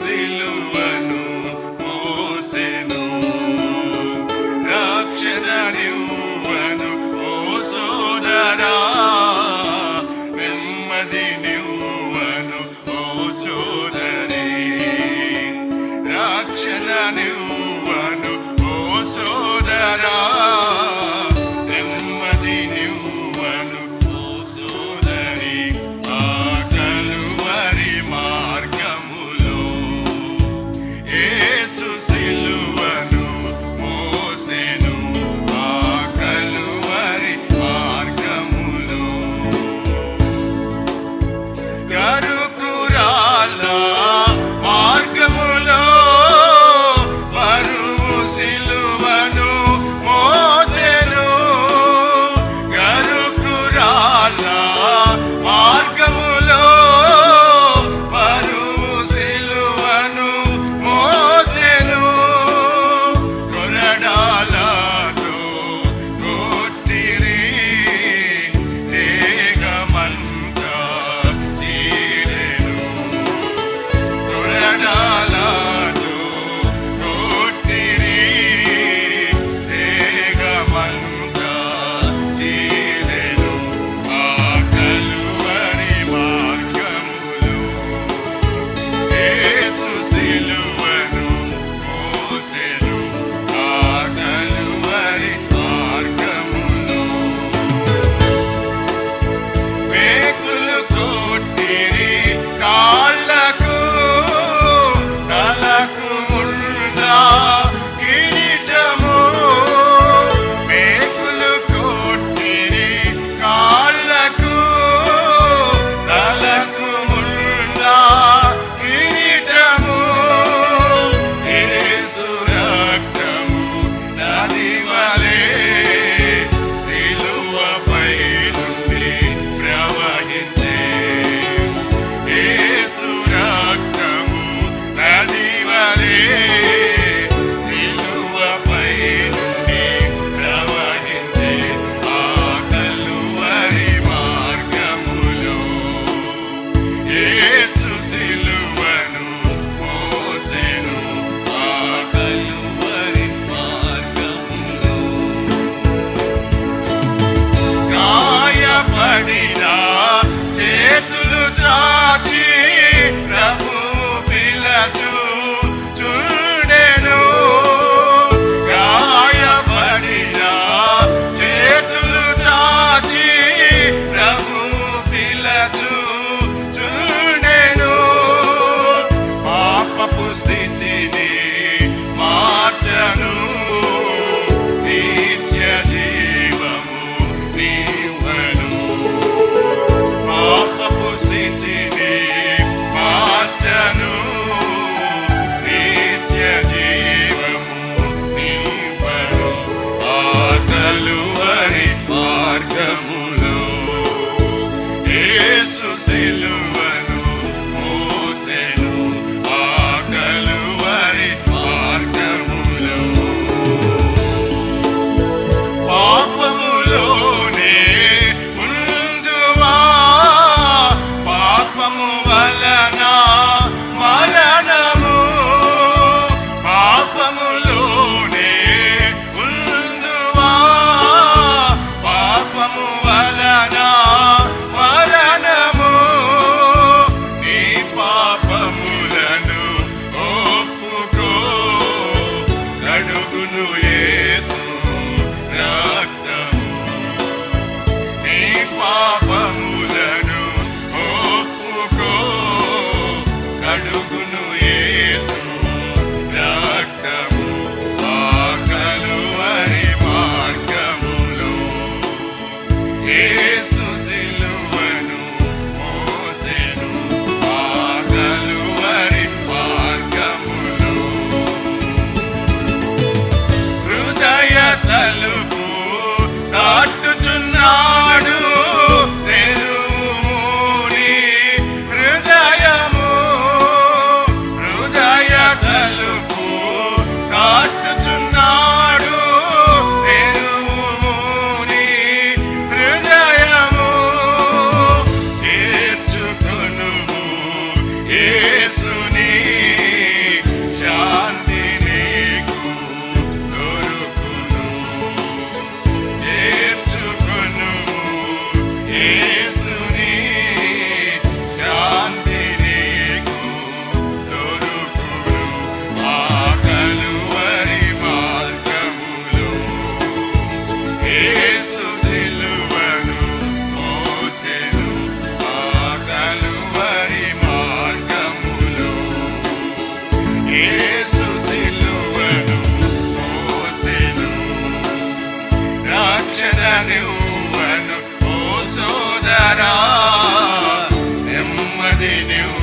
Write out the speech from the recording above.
సిలువను మోసెను రక్షణనివ్వను ఓ సోదరా, నెమ్మది నివ్వను ఓ సోదరి, రక్షణనివ్వను ఓ సోదరా, నెమ్మది నివ్వను ఓ సోదరి. ఆ కలువరి మార్గములో యేసు సిలువను మోసెను, ఆ కలువరి మార్గములో గరుకురాల మార్గములో బరువు సిలువను మోసెను, గరుకురాల మార్గములో బరువు సిలువను మోసెను, కొరడాలతో కొట్టిరి దేహమంతా చీరెను, కొరడాలతో కొట్టిరి దేహమంతా చీరెను. ఆ కలువరి మార్గములో యేసు సిలువను మోసెను, ఆ కలువరి మార్గములో మేకులు కొట్టిరి కాళ్ళకు, తలకు ముళ్ళ కిరీటము, మేకులు కొట్టిరి కాళ్ళకు, తలకు ముళ్ళ కిరీటము, యేసు రక్తము నది వలె సిలువపై నుండి ప్రవహించే, యేసు రక్తము నది వలె సిలువపై నుండి ప్రవహించే. ఆ కలువరి మార్గములో యేసు సిలువను మోసెను, ఆ కలువరి మార్గములో గాయపడిన చేతులు చాచి ప్రభువు పిలచు చుండెను, గాయపడిన చేతులు చాచి ప్రభువు పిలచు చుండెను, పాపపు స్థితిని మార్చను, నిత్య జీవము నీవను, పాపపు స్థితిని మార్చను, నిత్య జీవము నీవను. ఆ కలువరి మార్గములో యేసు సిలువను మోసెను, ఆ కలువరి మార్గములో పాపములోనే ఉందువా, పాపము వలన మరణము, పాపములోనే ఉందువా, పాపము వలన మరణము, నీ పాపములను ఒప్పుకో, కడుగును యేసు రక్తము, నీ పాపములను ఒప్పుకో, కడుగును యేసు యేసుని శాంతి నీకు దొరుకును. చేర్చుకొను యేసుని శాంతి నీకు దొరుకును. ఆ కలువరి మార్గములో యేసు సిలువను మోసెను. ఆ కలువరి మార్గములో యేసు సిలువను మోసెను. రక్షణ నువ్వను ఓ సోదరా, నెమ్మది నువ్వు